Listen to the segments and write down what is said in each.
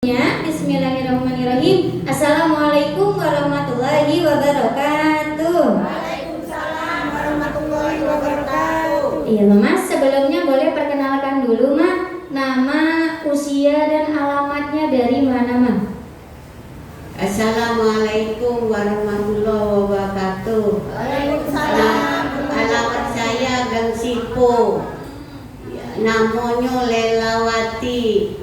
Bismillahirrahmanirrahim. Assalamualaikum warahmatullahi wabarakatuh. Waalaikumsalam warahmatullahi wabarakatuh. Iya Mas, sebelumnya boleh perkenalkan dulu Mak, nama, usia dan alamatnya dari mana Mak? Assalamualaikum warahmatullahi wabarakatuh. Waalaikumsalam. Alamat saya Gang Sipo. Namanya Lelawati.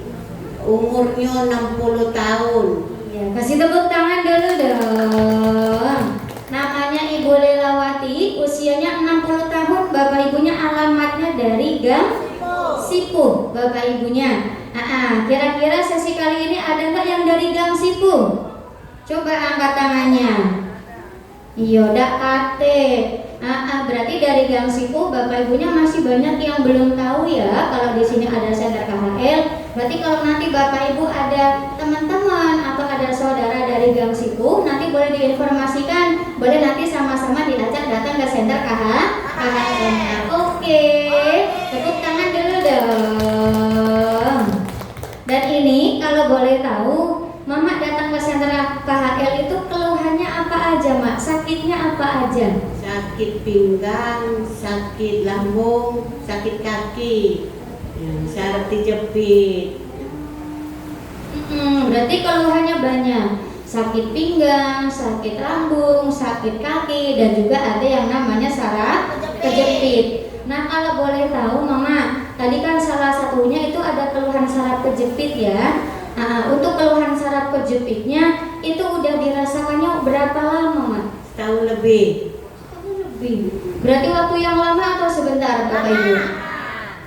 Umurnya 60 tahun. Ya, kasih tepuk tangan dulu dong. Namanya Ibu Lelawati, usianya 60 tahun, bapak ibunya alamatnya dari Gang Sipu, bapak ibunya. Kira-kira sesi kali ini ada nggak yang dari Gang Sipu? Coba angkat tangannya. Iya, dak kate. Berarti dari Gang Sipu bapak ibunya masih banyak yang belum tahu ya kalau di sini ada senter KHL. Berarti kalau nanti bapak ibu ada teman-teman atau ada saudara dari Gang Sipu, nanti boleh diinformasikan, boleh nanti sama-sama diajak datang ke senter KHL. Oke, tepuk tangan dulu dong. Dan ini kalau boleh tahu, Mama datang ke senter KHL itu keluhannya apa aja Mak? Sakitnya apa aja? Sakit pinggang, sakit lambung, sakit kaki, saraf dijepit. Berarti keluhannya banyak. Sakit pinggang, sakit lambung, sakit kaki, dan juga ada yang namanya saraf kejepit. Nah, kalau boleh tahu Mama, tadi kan salah satunya itu ada keluhan saraf kejepit ya. Untuk keluhan saraf kejepitnya itu udah dirasakannya berapa lama Mak? Setahun lebih. Berarti waktu yang lama atau sebentar Bapak Ibu?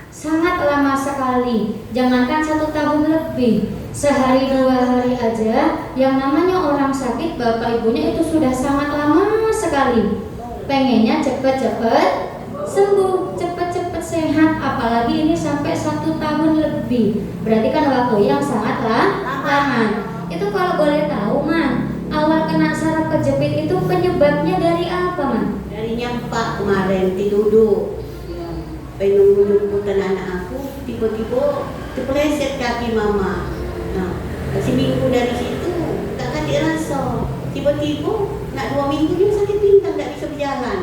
Sangat lama sekali. Jangankan 1 tahun lebih, sehari 2 hari aja yang namanya orang sakit bapak ibunya itu sudah sangat lama sekali. Pengennya cepet-cepet sembuh, cepet-cepet sehat, apalagi ini sampai 1 tahun lebih. Berarti kan waktu yang sangat lama. Itu kalau boleh tahu Man, awal kena saraf kejepit itu penyebabnya dari apa Man? Dari nyampak kemarin duduk. Pengen jemputan anak aku, tiba-tiba terpeleset kaki mama. Nah, seminggu dari situ tak dirasa. Tiba-tiba nak 2 minggu dia sakit pinggang, tak bisa berjalan.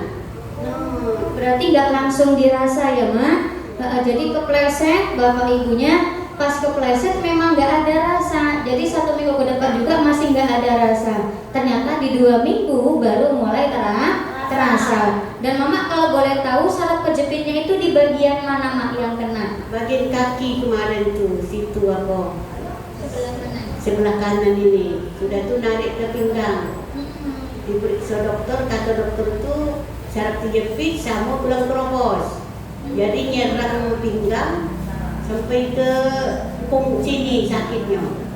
Berarti nggak langsung dirasa ya Ma? Jadi kepleset bapak ibunya, pas kepleset memang nggak ada rasa. Jadi 1 minggu ke depan juga masih nggak ada rasa. Ternyata di 2 minggu baru mulai terasa. Dan Mama kalau boleh tahu saraf kejepitnya itu di bagian mana Mak yang kena? Bagian kaki kemarin tuh, situ apa? Sebelah mana? Sebelah kanan ini. Sudah tuh narik ke pinggang. Diperiksa dokter, kata dokter tuh saraf kejepit sama tulang keropos. Jadi nyerang pinggang sampai ke punggung sini sakitnya.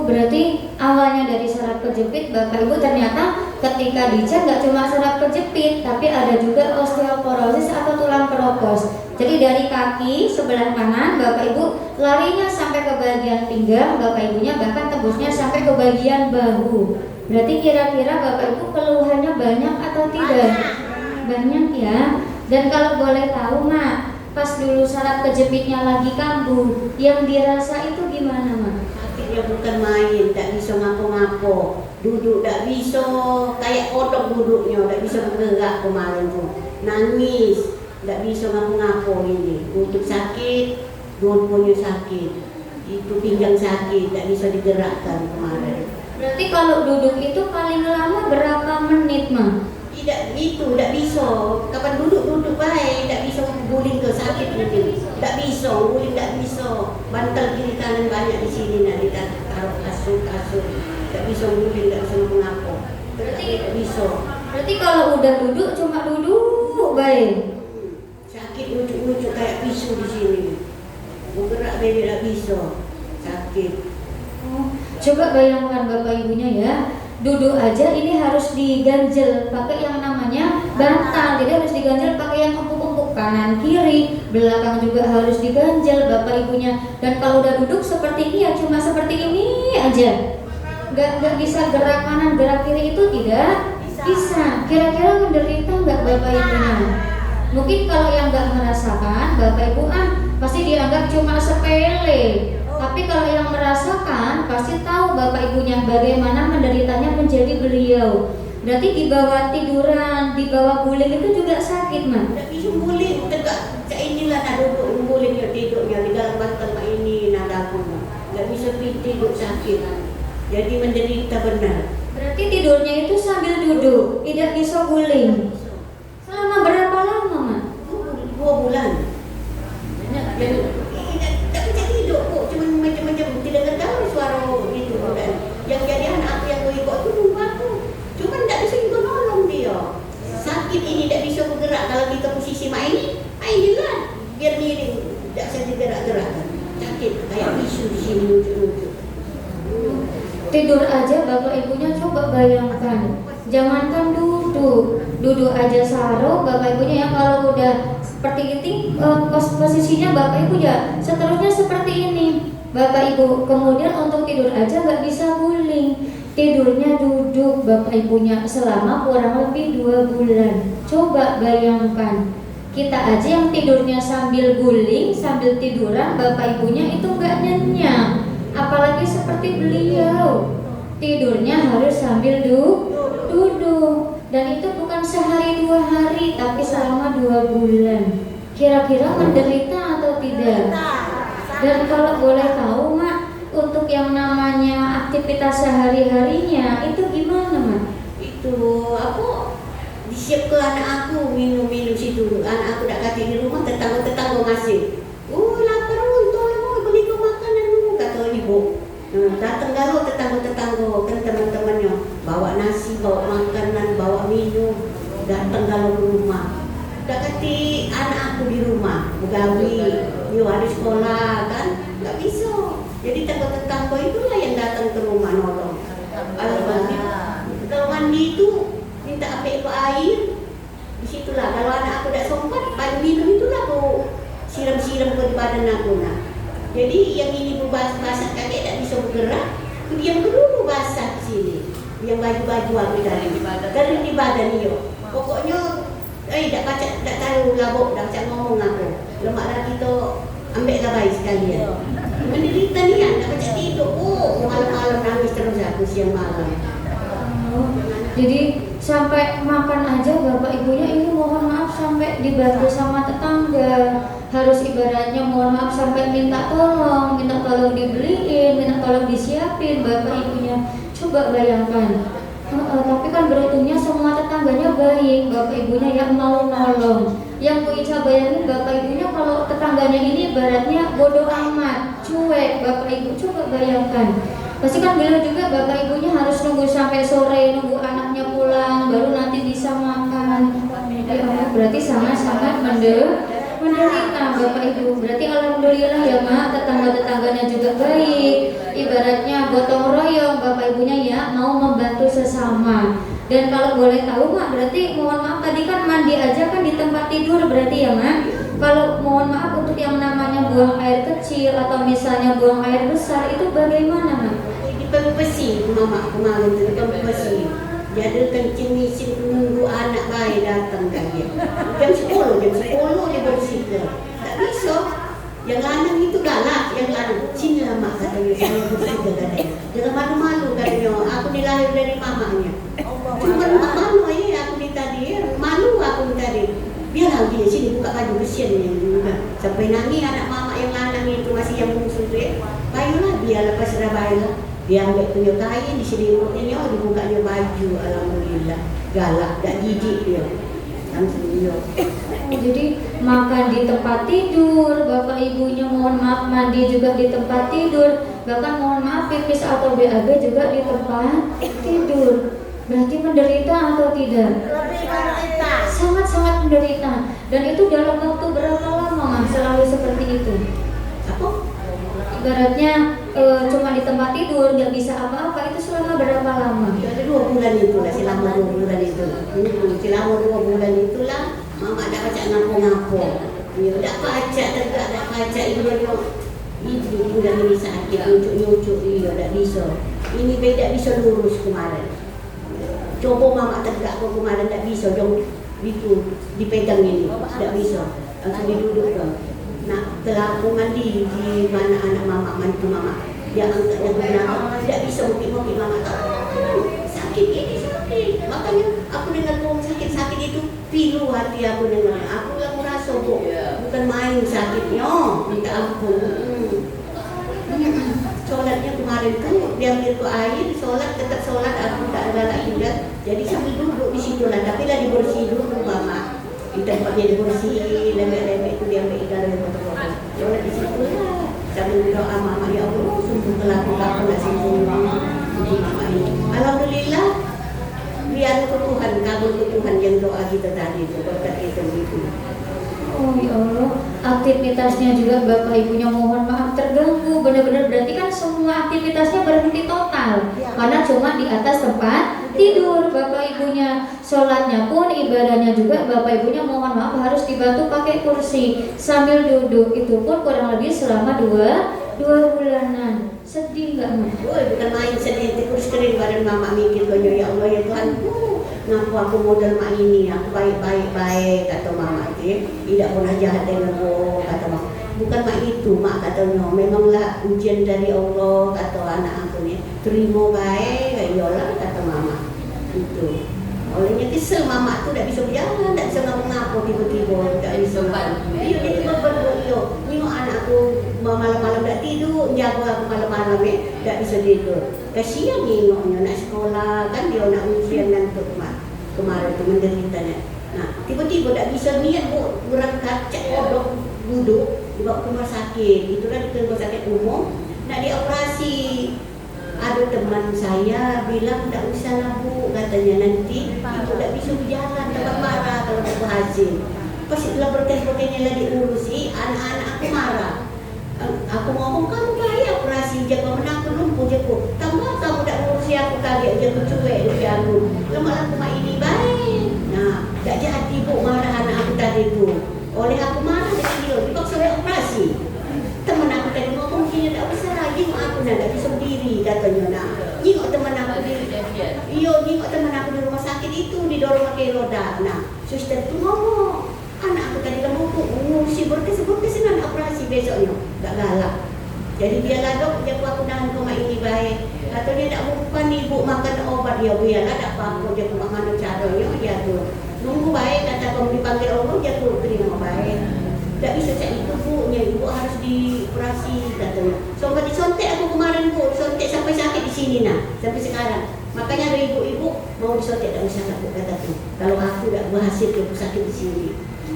Berarti awalnya dari saraf kejepit bapak ibu ternyata ketika dicek nggak cuma saraf kejepit, tapi ada juga osteoporosis atau tulang keropos. Jadi dari kaki sebelah kanan bapak ibu larinya sampai ke bagian pinggang, bapak ibunya bahkan tembusnya sampai ke bagian bahu. Berarti kira-kira bapak ibu keluhannya banyak atau tidak? Banyak ya. Dan kalau boleh tahu Mak, pas dulu saraf kejepitnya lagi kambuh, yang dirasa itu gimana Mak? Sakitnya bukan main, tak bisa ngapo-ngapo. Duduk tak bisa, kayak kodok duduknya, tak bisa bergerak kemarin tuh. Nangis, tak bisa ngapo-ngapo ini. Untuk sakit, dua-duanya sakit. Itu pinggang sakit, tak bisa digerakkan kemarin. Berarti kalau duduk itu paling lama berapa menit Mak? Tidak itu, tak bisa. Kapan duduk baik, tak bisa guling ke sakit mungkin. Tak bisa, guling tak bisa. Bantal kiri kanan banyak di sini nak ditaruh kasur. Tak bisa guling, tak bisa mengapa. Tak bisa. Berarti kalau udah duduk cuma duduk baik. Sakit lucu-lucu kayak pisu di sini. Bergerak bebek tak bisa. Sakit. Coba bayangkan bapak ibunya ya, duduk aja ini harus diganjel pakai yang namanya bantal. Jadi harus diganjel pakai yang empuk-empuk kanan kiri, belakang juga harus diganjel bapak ibunya. Dan kalau udah duduk seperti ini ya cuma seperti ini aja. Gak bisa gerak kanan gerak kiri itu tidak bisa. Kira-kira menderita nggak bapak ibunya? Mungkin kalau yang nggak merasakan bapak ibu pasti dianggap cuma sepele. Tapi kalau yang merasakan pasti tahu bapak ibunya bagaimana menderitanya menjadi beliau. Berarti di bawah tiduran, di bawah guling itu juga sakit, Man? Tak bisa guling, tegak. Cak inilah nak duduk gulingnya tidurnya di dalam bantal mak ini nak lagu. Tak bisa tidur sakit. Jadi menderita benar. Berarti tidurnya itu sambil duduk, tidak bisa guling. Selama berapa lama, Man? 2 bulan. Dan tak bisa tidur kok, cuma macam-macam tidak tahu suara itu dan yang jadi anak aku yang ikut tu nunggu aku. Cuma tak bisa juga nolong dia. Sakit ini tak bisa bergerak kalau kita posisi main ni lah. Biar miring, tak bisa gerak-gerakkan. Sakit kayak bisu di sini lucu-lucu. Tidur aja bapak ibunya coba bayangkan. Jangankan duduk aja saro bapak ibunya ya, kalau udah seperti ini posisinya bapak ibu ya seterusnya seperti ini bapak ibu. Kemudian untuk tidur aja nggak bisa guling, tidurnya duduk bapak ibunya selama kurang lebih 2 bulan. Coba bayangkan, kita aja yang tidurnya sambil guling sambil tiduran bapak ibunya itu nggak nyenyak, apalagi seperti beliau tidurnya harus sambil duduk, dan itu bukan sehari 2 hari tapi selama 2 bulan. Kira-kira menderita atau tidak? Dan kalau boleh tahu, Mak, untuk yang namanya aktivitas sehari-harinya itu gimana, Mak? Itu aku disiap ke anak aku minum situ. Anak aku tak kata di rumah, tetangga ngasih. Oh lapar, tolong beli ke makanan dulu kata ibu. Datang galau tetangga kan teman-temannya bawa nasi, bawa makanan, bawa minum, datang galau ke rumah. Tak kata anak aku di rumah begawi, dia ada sekolah kan, tak bisa. Jadi tetangga itulah yang datang ke rumah nolong. Kalau mandi itu minta ambil air, di situlah. Kalau anak aku tak sempat, pada minum itulah aku siram-siram ke badan aku nak. Jadi yang ini basah kakek tak bisa bergerak, diam dulu basah di sini. Yang baju-baju aku dari di badan dia. Pokoknya, tak tahu labuk, tak macam ngomong aku. Lemak lagi tu ambil lah bayi sekalian. Menderita ni kan, tak macam tidur. Oh, malam-malam nangis terus aku siang malam. Jadi sampai makan aja bapak ibunya ini mohon maaf sampai dibantu sama tetangga. Harus ibaratnya mohon maaf sampai minta tolong dibeliin, minta tolong disiapin bapak ibunya. Coba bayangkan. Tapi kan beruntungnya semua tetangganya baik, bapak ibunya yang mau nolong. Yang Bu Ica bayangin bapak ibunya kalau tetangganya ini ibaratnya bodoh amat, cuek, bapak ibu coba bayangkan. Pasti kan beliau juga bapak ibunya harus nunggu sampai sore, nunggu anaknya pulang, baru nanti bisa makan. Ya, berarti sangat-sangat menderita bapak ibu. Berarti alhamdulillah ya Mak, tetangga-tetangganya juga baik. Ibaratnya gotong royong bapak ibunya ya, mau membantu sesama. Dan kalau boleh tahu Mak, berarti mohon maaf tadi kan mandi aja kan di tempat tidur berarti ya Mak. Kalau mohon maaf untuk yang namanya buang air kecil atau misalnya buang air besar itu bagaimana Mak? Di pempesi mama kemarin tu, di pempesi. Dia ada kencing mesin menunggu anak bayi datang kan dia. Jam 10 dia bersikap. Tak bisa. Yang lanang itu galak, yang lanang. Sini lah mak katanya, saya bersikap katanya. Jangan malu-malu katanya, aku dilahir dari mamanya. Cuma malu ya aku di tadi, malu aku tadi. Biarlah dia sini buka baju besian ni. Sampai nangis anak mama yang lanang itu masih yang bungsu tu ya. Baiklah biarlah pas dah baiklah. Dia ambil punya kain, diselimutnya, dibukanya baju, alhamdulillah. Galak, tak jijik dia. Langsung dia. Jadi makan di tempat tidur, bapak ibunya mohon maaf mandi juga di tempat tidur, bahkan mohon maaf pipis atau BAB juga di tempat tidur. Berarti menderita atau tidak? Lebih menderita. Sangat-sangat menderita. Dan itu dalam waktu berapa lama Mas selalu seperti itu? Apa? Ibaratnya cuma di tempat tidur, nggak bisa apa-apa, itu selama berapa lama? Ada 2 bulan itulah, selama 2 bulan itulah. Selama 2 bulan itulah, mama tak baca ngapo-ngapo. Dia tak baca, tak baca ibu dia. Ibu dah ini sakit, nyucuk-nyucuk dia tak bisa. Ini tak bisa lurus kemarin. Coba mama tegak kemarin tak bisa, jom itu dipegang ini, tak bisa. Langsung diduduk dah. Nah, setelah aku mandi di mana anak mama mandi ke mama, dia angkat yang benar, tidak bisa mungkin mama sakit ini sakit. Makanya aku dengar ngomong sakit itu pilu hati aku dengar. Aku yang merasa kok bukan main sakitnya, minta ampun. Sholatnya kemarin kan diambil ke air, sholat tetap sholat aku tak ada lagi juga. Jadi sambil duduk di situ lah, tapi lah dibersih dulu mama. Di tempatnya dibersih, lembek-lembek itu diambil ikan dari botol-botol. Sholat di situ lah, sambil doa mama, ya Allah, sungguh kelaku aku nak sembuh mama ini. Alhamdulillah, biar ke Tuhan, kabul ke Tuhan yang doa kita tadi itu, berkat itu gitu. Oh ya Allah, aktivitasnya juga bapak ibunya mohon maaf terganggu. Benar-benar berarti kan semua aktivitasnya berhenti total karena cuma di atas tempat tidur bapak ibunya. Sholatnya pun ibadahnya juga bapak ibunya mohon maaf harus dibantu pakai kursi sambil duduk. Itu pun kurang lebih selama dua bulanan. Sedih nggak Mak? Woi, bukan main sedih, terus kering badan mama mikir konyo, ya Allah ya Tuhanku, ngaku aku modal mak ini, aku baik kata mama itu, tidak pernah jahat denganmu kata mama. Bukan mak itu mak katanya, memanglah ujian dari Allah kata anak aku ni, terima baik, yolah kata mama itu. Olehnya kesel mama tu tak bisa berjalan, tak bisa ngapa-ngapa tiba-tiba, tak bisa ngapa. Dia berberdua nengok anak aku malam-malam tak tidur, jaga aku malam-malam tak bisa tidur. Kasihan nengoknya nak sekolah kan dia nak ujian ngantuk kemarin tu menderita ni. Nah tiba-tiba tak bisa niat berangkat cek kodok duduk dibawa ke rumah sakit. Itulah di rumah sakit umum nak dioperasi. Ada teman saya bilang tak usah lah bu, katanya nanti ibu tak bisa berjalan, dapat marah kalau tak berhasil. Pas setelah berkas-berkasnya lah diurusi, anak-anak aku marah. Aku ngomong kamu baik operasi jaga menang lumpuh je ku. Tambah kamu tak urusi aku kali aja aku cuek lebih aku. Lama-lama mak ini baik. Nah, tak jadi bu marah anak aku tadi tu. Oleh aku marah dengan dia, dipaksa oleh operasi. Teman aku tadi ngomong dia tak usah lagi aku nak bisa berdiri katanya nak. Jengok teman aku di jengok teman aku di rumah sakit itu didorong pakai roda. Nah, suster tu ngomong, anak aku tadi lemah si berkes nak operasi besoknya. Tak galak. Jadi biarlah dok, jaga aku nahan koma ini baik. Katanya tak bukan ibu makan obat ya biarlah tak apa-apa jaga mana caranya ya tu. Nunggu baik kata kamu dipanggil Allah jaga terima baik. Tak bisa cak itu bu, ibu harus dioperasi katanya. So disontek aku kemarin bu, disontek sampai sakit di sini nah, sampai sekarang. Makanya ada ibu-ibu mau disontek tak usah aku kata tu. Kalau aku tak berhasil aku sakit di sini.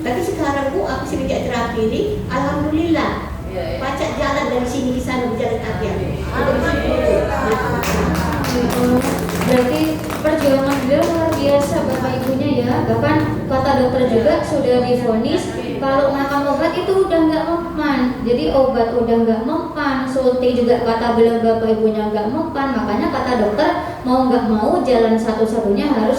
Tapi sekarang bu, aku semenjak terapi ini, alhamdulillah, pacak jalan dari sini ke sana berjalan kaki aku. Berarti perjuangan beliau luar biasa bapak ibunya ya. Bahkan kata dokter juga sudah divonis kalau makan obat itu udah nggak mempan. Jadi obat udah nggak mempan, suntik juga kata beliau bapak ibunya nggak mempan. Makanya kata dokter mau nggak mau jalan satu-satunya harus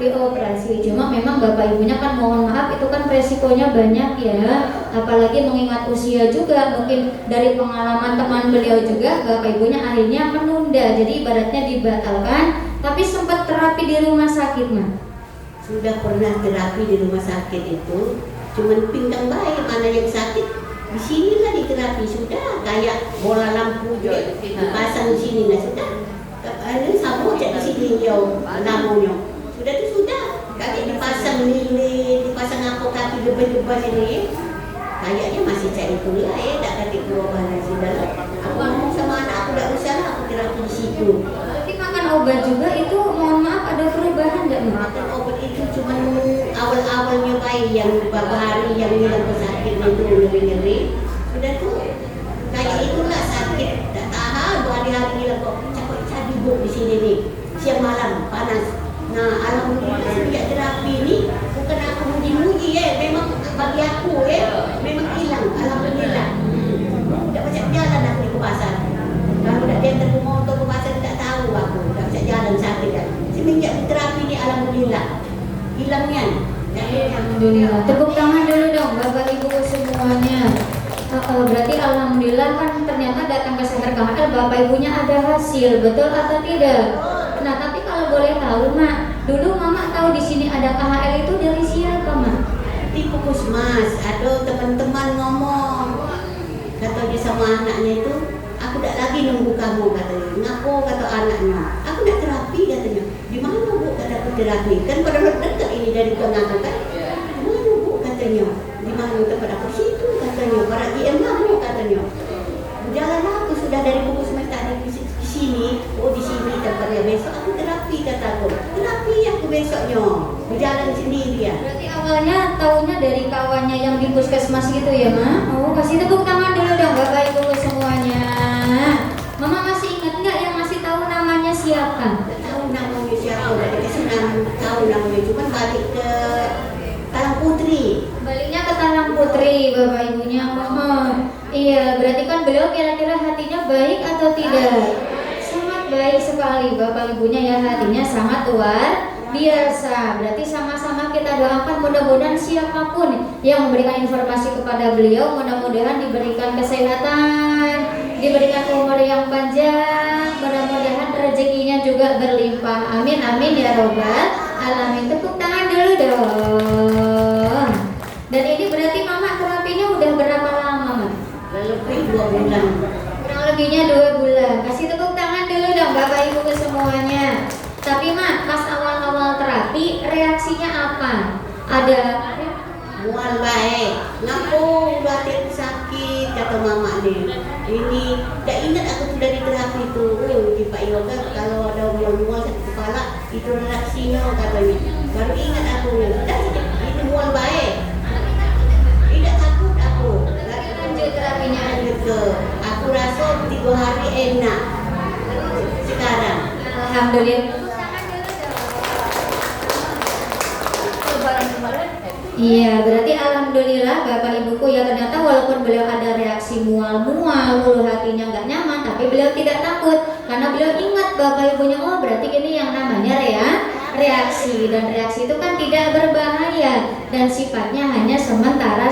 dioperasi. Cuma memang bapak ibunya kan mohon maaf itu kan resikonya banyak ya. Apalagi mengingat usia juga, mungkin dari pengalaman teman beliau juga bapak ibunya akhirnya menunda. Jadi ibaratnya dibatalkan, tapi sempat terapi di rumah sakit mah. Sudah pernah terapi di rumah sakit itu, cuman pinggang baik mana yang sakit di sinilah di terapi sudah kayak bola lampu juga dipasang di sini nah sudah. Ada sama cek di sini jauh lampunya. Sudah tu sudah, kaki dipasang lilin, dipasang apa kaki depan-depan ini. Kayaknya masih cari itu lah tak kaki perubahan sudah. Aku ngomong sama anak aku tak usah lah aku terapi di situ. Berarti makan obat juga itu mohon maaf ada perubahan enggak Mak? Makan obat itu cuma awal-awalnya baik yang beberapa hari yang hilang sakit itu nyeri-nyeri. Sudah tu kayak itulah sakit tak tahan hari-hari hilang kok cari buk di sini nih siang malam panas. Nah, alhamdulillah sejak terapi ini bukan aku muji-muji memang bagi aku memang hilang alhamdulillah. Tak macam jalan aku ke pasar. Kalau tak diantar ke motor ke pasar tak tahu aku, tak macam jalan sakit kan. Semenjak terapi ini alhamdulillah hilangnya. Alhamdulillah. Tepuk tangan dulu dong Bapak Ibu semuanya. Berarti alhamdulillah kan ternyata datang ke Center KHL Bapak Ibunya ada hasil, betul atau tidak? Nah, tapi kalau boleh tahu Mak, dulu Mama tahu di sini ada KHL itu dari siapa Mak? di puskesmas ada teman-teman ngomong, kata dia sama anaknya itu, aku tak lagi nunggu kamu katanya. Ngapo kata anaknya, aku nak terapi katanya. Di mana bu kata aku terapi? Kan pada dekat ini dari Tengah kan? Di mana bu katanya? Di mana tempat aku situ katanya. Para GM lah bu katanya. Berjalan aku sudah dari puskesmas tadi di sini, oh di sini tempatnya, besok aku terapi kataku. Terapi aku besoknya, berjalan sendiri ya. Berarti awalnya tahunya dari kawannya yang di puskesmas gitu ya, Ma? Oh, kasih tepuk tangan dulu dong Bapak Ibu semuanya. Mama masih ingat nggak yang masih tahu namanya siapa? Tak tahu namanya siapa, tak dikasih tahu namanya, cuma balik ke Talang Putri. Baliknya ke Talang Putri, Bapak Ibunya. Iya, berarti kan beliau kira-kira hatinya baik atau tidak? Sangat baik sekali Bapak Ibunya ya, hatinya sangat luar biasa. Berarti sama-sama kita doakan mudah-mudahan siapapun yang memberikan informasi kepada beliau, mudah-mudahan diberikan kesehatan, diberikan umur yang panjang, mudah-mudahan rezekinya juga berlimpah. Amin amin ya robbal alamin. Tepuk tangan dulu dong. Dan ini berarti Mama terapinya udah berapa lama, Ma? Lebih 2 bulan. Kurang lebihnya 2 bulan. Kasih tepuk tangan dulu dong Bapak Ibu ke semuanya. Tapi Ma, pas awal-awal terapi reaksinya apa? Ada Mual baik. Ngapo batin sakit kata mama nih. Ini tak ingat aku sudah di terapi itu. Di Pak Yoga kalau ada mual-mual sakit kepala itu reaksinya katanya. Baru ingat aku nih. Itu mual baik. Tidak takut aku. lanjut terapinya. Gitu. Aku rasa 3 hari enak. Sekarang. Alhamdulillah. Iya, berarti alhamdulillah Bapak Ibuku ya, ternyata walaupun beliau ada reaksi mual-mual, ulu hatinya nggak nyaman, tapi beliau tidak takut karena beliau ingat Bapak Ibunya, oh berarti ini yang namanya reaksi, dan reaksi itu kan tidak berbahaya dan sifatnya hanya sementara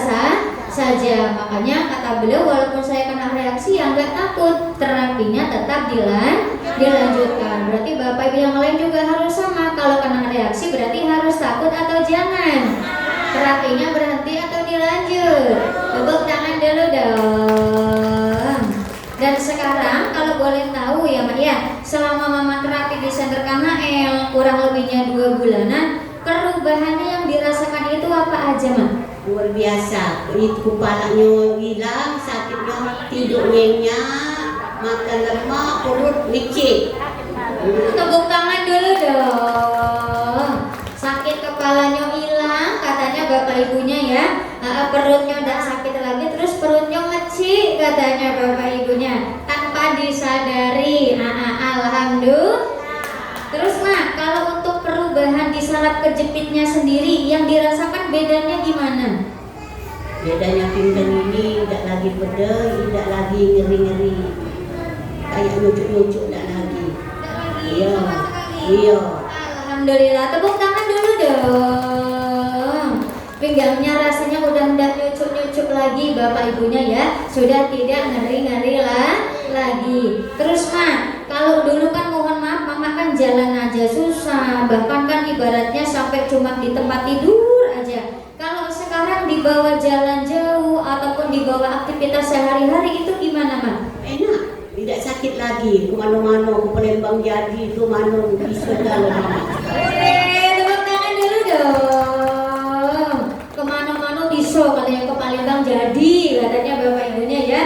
saja. Makanya kata beliau, walaupun saya kena reaksi ya nggak takut, terapinya tetap dilanjutkan. Berarti Bapak Ibu yang lain juga harus sama, kalau kena reaksi berarti harus takut atau jangan? Terapinya berhenti atau dilanjut? Tepuk tangan dulu dong. Dan sekarang kalau boleh tahu ya Mak ya, selama Mama terapi di Center KHL kurang lebihnya 2 bulanan, perubahannya yang dirasakan itu apa aja Mak? Luar biasa. Itu kepalanya hilang, sakitnya, tidur nyenyak, makan lemak, perut licin. Tepuk tangan dulu dong. Sakit kepalanya hilang, katanya Bapak Ibunya ya. Perutnya udah sakit lagi, terus perutnya ngecik katanya Bapak Ibunya tanpa disadari. Alhamdulillah. Terus Mak, kalau untuk perubahan di saraf kejepitnya sendiri yang dirasakan bedanya gimana? Bedanya pinggang ini tidak lagi pedih, tidak lagi ngeri-ngeri. Kayak nyucuk-nyucuk tidak lagi. Iya. Iya. Alhamdulillah, tepuk tangan dulu dong. Pinggangnya rasanya udah tidak nyucuk-nyucuk lagi Bapak Ibunya ya, sudah tidak ngeri-ngeri lagi. Terus Mak, kalau dulu kan mohon maaf Mama kan jalan aja susah, bahkan kan ibaratnya sampai cuma di tempat tidur aja. Kalau sekarang dibawa jalan jauh ataupun dibawa aktivitas sehari-hari itu gimana Mak? Enak, tidak sakit lagi. Kemana-mana, ke Palembang jadi, ke mana bisa jalan. Tepuk tangan dulu dong. Kemana-mana bisa katanya, ke Palembang jadi katanya Bapak Ibunya ya.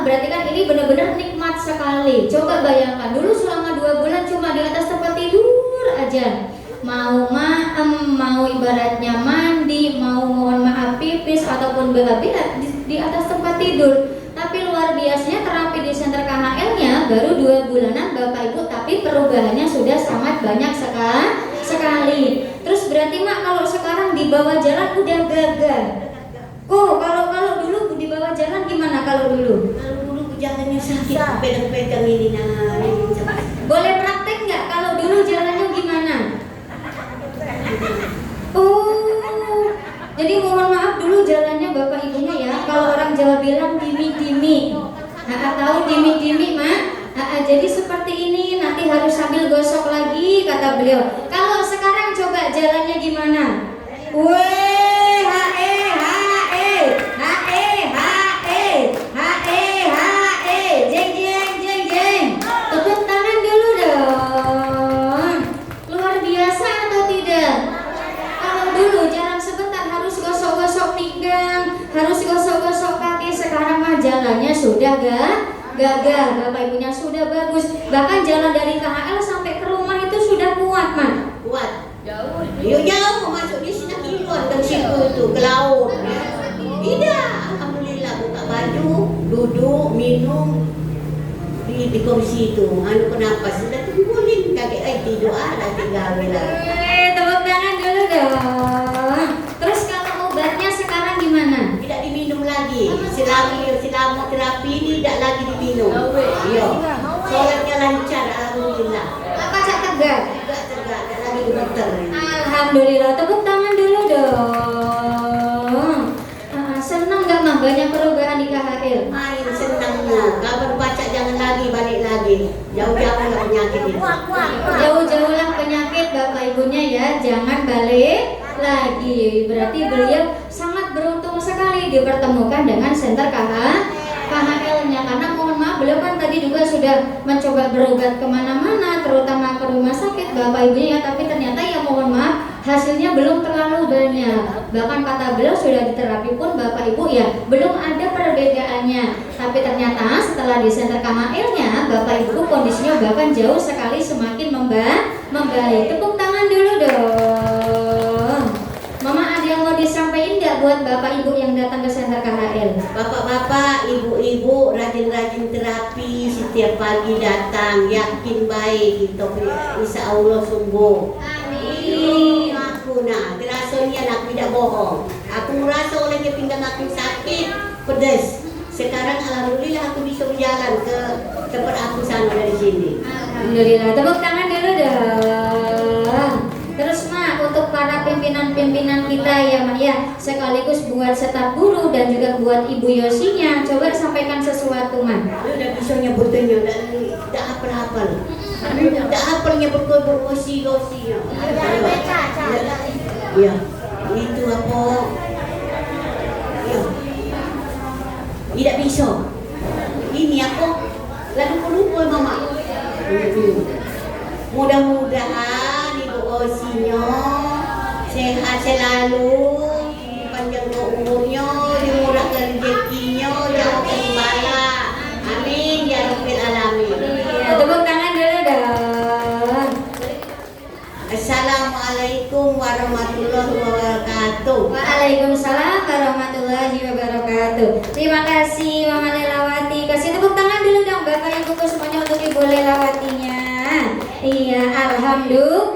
Berarti kan ini benar-benar nikmat sekali. Coba bayangkan dulu selama 2 bulan cuma di atas tempat tidur aja. Mau mau ibaratnya mandi, mau mohon maaf pipis ataupun BAB di atas tempat tidur. Tapi luar biasanya terapi di Center KHL-nya baru 2 bulanan Bapak Ibu, tapi perubahannya sudah sangat banyak sekali. Terus berarti Mak kalau sekarang dibawa jalan udah gagah. Kalau dulu dibawa jalan gimana kalau dulu? Kalau dulu jalannya sakit, pegang-pegang ini Boleh praktek nggak kalau dulu jalannya gimana? Oh, jadi mohon maaf dulu jalannya Bapak Ibunya ya. Kalau orang Jawa bilang dimi-dimi. Tahu dimi-dimi Mak? Jadi seperti ini, nanti harus sambil gosok lagi kata beliau. Kalau sekarang coba jalannya gimana? WHE sudah bagus. Bahkan jalan dari KHL sampai ke rumah itu sudah kuat, Man. Kuat. Jauh. Jauh masuk di sini kiluan ke situ itu ke laut. Tidak, alhamdulillah buka baju, duduk, minum di kursi itu. Anu kenapa sudah tungguin kakek tidur ada tinggal lah. Tepuk tangan dulu dong. Terus kalau obatnya sekarang gimana? Tidak diminum lagi. Selama terapi ini tidak lagi diminum. Iya. Sholatnya lancar, alhamdulillah. Apa Cak tegak? Tegak, tidak lagi di dokter. Alhamdulillah, tepuk tangan dulu dong. Senang gak Mah banyak perubahan di KHL? Main senangnya. Kabar baca jangan lagi balik lagi. Jauh-jauh lah penyakit itu. Jauh-jauhlah penyakit Bapak Ibunya ya, jangan balik lagi. Berarti beliau sangat beruntung sekali dipertemukan dengan Center KHL-nya, karena mohon maaf beliau kan tadi juga sudah mencoba berobat kemana-mana, terutama ke rumah sakit Bapak Ibunya ya, tapi ternyata ya mohon maaf hasilnya belum terlalu banyak. Bahkan kata beliau sudah diterapi pun Bapak Ibu ya belum ada perbedaannya. Tapi ternyata setelah di Center KHL-nya Bapak Ibu kondisinya bahkan jauh sekali semakin membaik. Tepuk tangan dulu dong. Mama ada yang mau disampaikan nggak buat Bapak Ibu yang datang ke Center KHL? Bapak-bapak, ibu-ibu rajin-rajin terapi setiap pagi datang, yakin baik gitu. Insya Allah sembuh. Amin. Aku rasanya nak tidak bohong. Aku merasa olehnya pinggang aku sakit, pedas. Sekarang alhamdulillah aku bisa berjalan ke tempat aku sana dari sini. Alhamdulillah, tepuk tangan dulu dong. Terus Ma, untuk para pimpinan-pimpinan kita ya Ma ya, sekaligus buat staf guru dan juga buat Ibu Yosinya, coba sampaikan sesuatu Ma. Udah bisa nyebutinnya dan tidak hafal-hafal. Tidak hafalnya bergosi-gosinya. Ya, itu apa? Ya. Tidak bisa. Ini apa? Lalu lupa Mama. Mudah-mudahan Ibu Osinya sehat selalu, panjang umurnya, dimurahkan rezekinya, jauh kembali. Amin ya Rabbil Alamin. Ya, tepuk tangan dulu dong. Assalamualaikum warahmatullahi wabarakatuh. Waalaikumsalam warahmatullahi wabarakatuh. Terima kasih Mama Lelawati. Kasih tepuk tangan dulu dong Bapak Ibuku semuanya untuk Ibu Lelawatinya. Iya, alhamdulillah.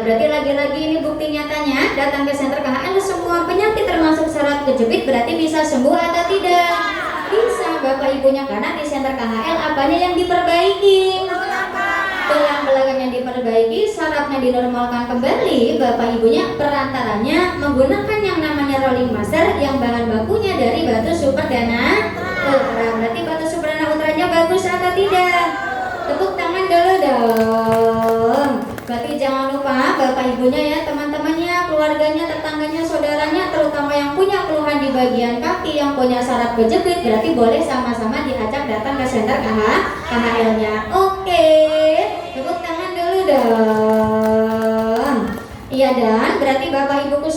Berarti lagi-lagi ini bukti nyatanya datang ke Center KHL semua penyakit termasuk saraf kejepit berarti bisa sembuh atau tidak? Bisa Bapak Ibunya, karena di Center KHL apanya yang diperbaiki? Tulang belakang yang diperbaiki, sarafnya dinormalkan kembali. Bapak Ibunya perantaranya menggunakan yang namanya rolling master yang bahan bakunya dari batu super dana ultra. Berarti batu super dana ultranya bagus atau tidak? Tepuk tangan dulu dong. Berarti jangan lupa Bapak Ibunya ya, teman-temannya, keluarganya, tetangganya, saudaranya, terutama yang punya keluhan di bagian kaki, yang punya saraf kejepit, berarti boleh sama-sama diajak datang ke Center KHL-nya. Oke, tepuk tangan dulu dong. Iya, dan berarti Bapak Ibuku